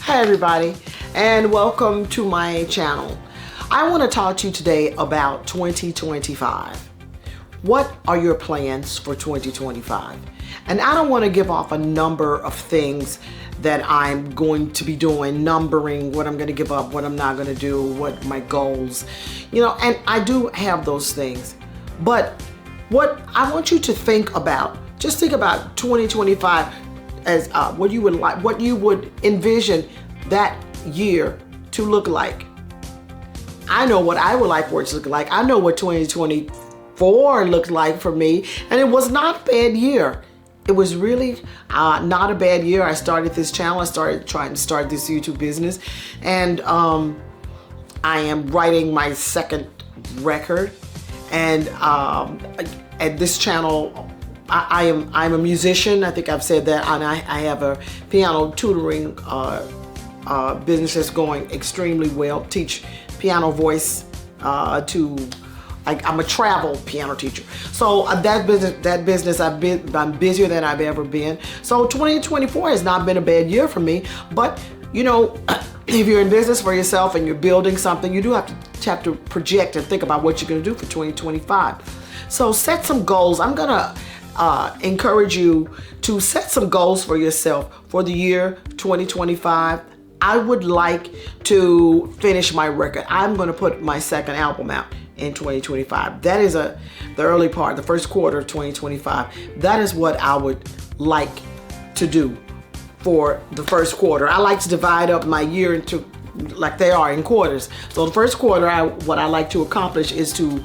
Hi everybody, and welcome to my channel. I want to talk to you today about 2025. What are your plans for 2025? And I don't want to give off a number of things that I'm going to be doing, numbering what I'm going to give up, what I'm not going to do, what my goals, and I do have those things. But what I want you to think about, just think about 2025 as what you would like, what you would envision that year to look like. I know what I would like for it to look like. I know what 2024 looked like for me, and it was not a bad year. It was really not a bad year. I started this channel. I started trying to start this YouTube business, and I am writing my second record. And at this channel, I'm a musician. I think I've said that, and I have a piano tutoring business that's going extremely well. Teach piano voice I'm a travel piano teacher. So that business I'm busier than I've ever been. So 2024 has not been a bad year for me, but if you're in business for yourself and you're building something, you do have to project and think about what you're going to do for 2025. So set some goals. I'm going to encourage you to set some goals for yourself for the year 2025. I would like to finish my record. I'm going to put my second album out in 2025. That is the early part, the first quarter of 2025. That is what I would like to do for the first quarter. I like to divide up my year into, like they are, in quarters. So the first quarter, what I like to accomplish is to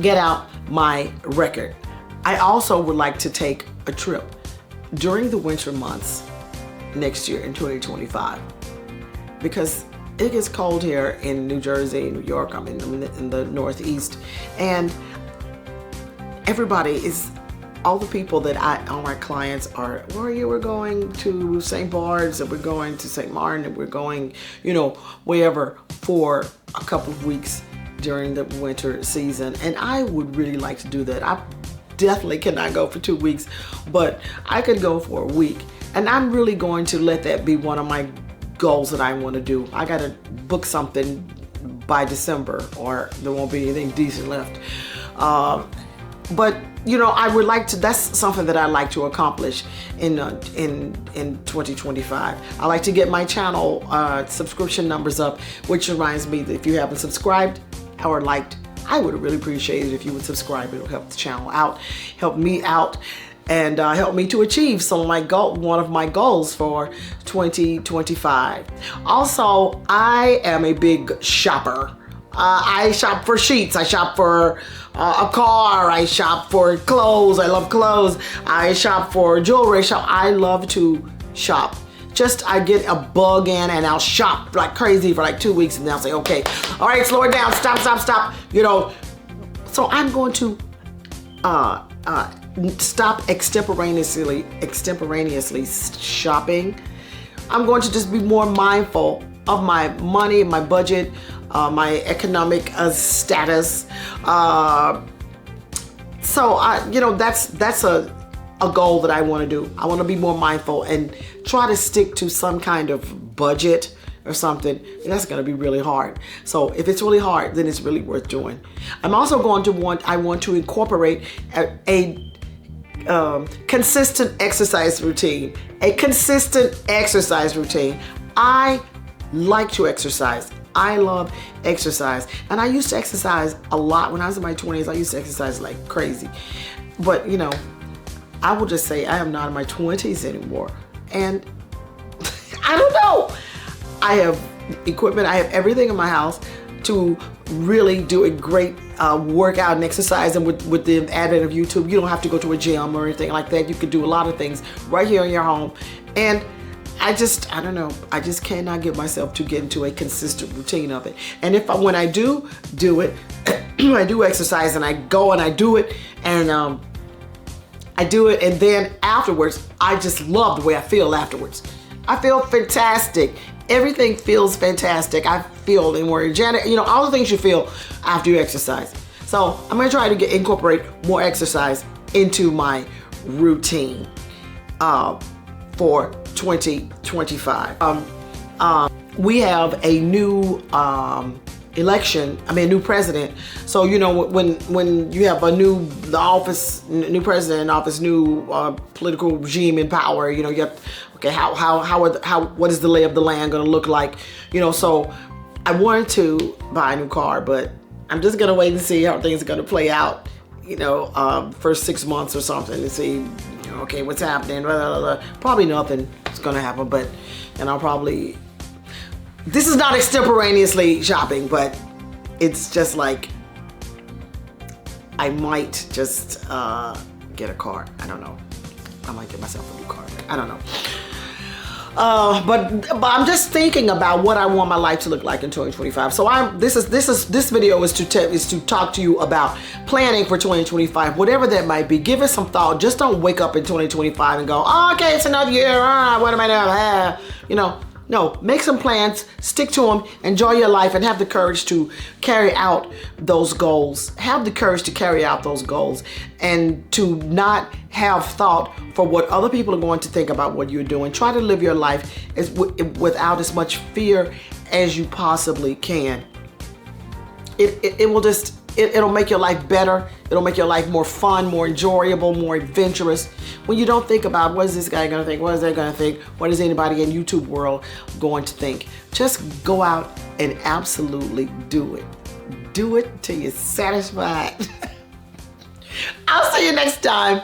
get out my record. I also would like to take a trip during the winter months next year in 2025, because it gets cold here in New Jersey, New York. I'm in the Northeast, and all the people that all my clients are, we're going to St. Bart's, and we're going to St. Martin, and we're going, wherever for a couple of weeks during the winter season. And I would really like to do that. I definitely cannot go for 2 weeks, but I could go for a week. And I'm really going to let that be one of my goals that I want to do. I got to book something by December, or there won't be anything decent left. But I would like to. That's something that I like to accomplish in 2025. I like to get my channel subscription numbers up, which reminds me that if you haven't subscribed or liked, I would really appreciate it if you would subscribe. It'll help the channel out, help me out, and help me to achieve one of my goals for 2025. Also, I am a big shopper. I shop for sheets. I shop for a car. I shop for clothes. I love clothes. I shop for jewelry. I love to shop. I get a bug in and I'll shop like crazy for like 2 weeks, and then I'll say, okay, all right, slow it down, stop. So I'm going to stop extemporaneously shopping. I'm going to just be more mindful of my money, my budget, my economic status. That's a goal that I want to do. I want to be more mindful and try to stick to some kind of budget or something. That's going to be really hard. So if it's really hard, then it's really worth doing. I'm also I want to incorporate a consistent exercise routine. I like to exercise. I love exercise. And I used to exercise a lot when I was in my 20s. I used to exercise like crazy. But, I will just say I am not in my 20s anymore. And I don't know. I have equipment. I have everything in my house to really do a great workout and exercise. And with the advent of YouTube, you don't have to go to a gym or anything like that. You can do a lot of things right here in your home. And I don't know. I just cannot get myself to get into a consistent routine of it. And when I do it, I do exercise and I go and I do it, and and then afterwards, I just love the way I feel afterwards. I feel fantastic. Everything feels fantastic. I feel more energetic. All the things you feel after you exercise. So I'm going to try to incorporate more exercise into my routine for 2025. We have a new election. I mean, a new president. So you know, when you have a new president in office, new political regime in power, you know, you have, okay, what is the lay of the land going to look like? You know, so I wanted to buy a new car, but I'm just gonna wait and see how things are gonna play out. You know, first 6 months or something to see, you know, okay, what's happening. Blah, blah, blah. Probably nothing is gonna happen, but and I'll probably. This is not extemporaneously shopping, but it's just like I might just get a car. I don't know. I might get myself a new car. I don't know. But I'm just thinking about what I want my life to look like in 2025. So this video is to talk to you about planning for 2025, whatever that might be. Give it some thought. Just don't wake up in 2025 and go, oh, okay, it's another year. What am I doing? You know. No, make some plans, stick to them, enjoy your life, and have the courage to carry out those goals. Have the courage to carry out those goals and to not have thought for what other people are going to think about what you're doing. Try to live your life without as much fear as you possibly can. It'll make your life better. It'll make your life more fun, more enjoyable, more adventurous. When you don't think about what is this guy gonna think, what is they gonna think, what is anybody in YouTube world going to think. Just go out and absolutely do it. Do it till you're satisfied. I'll see you next time.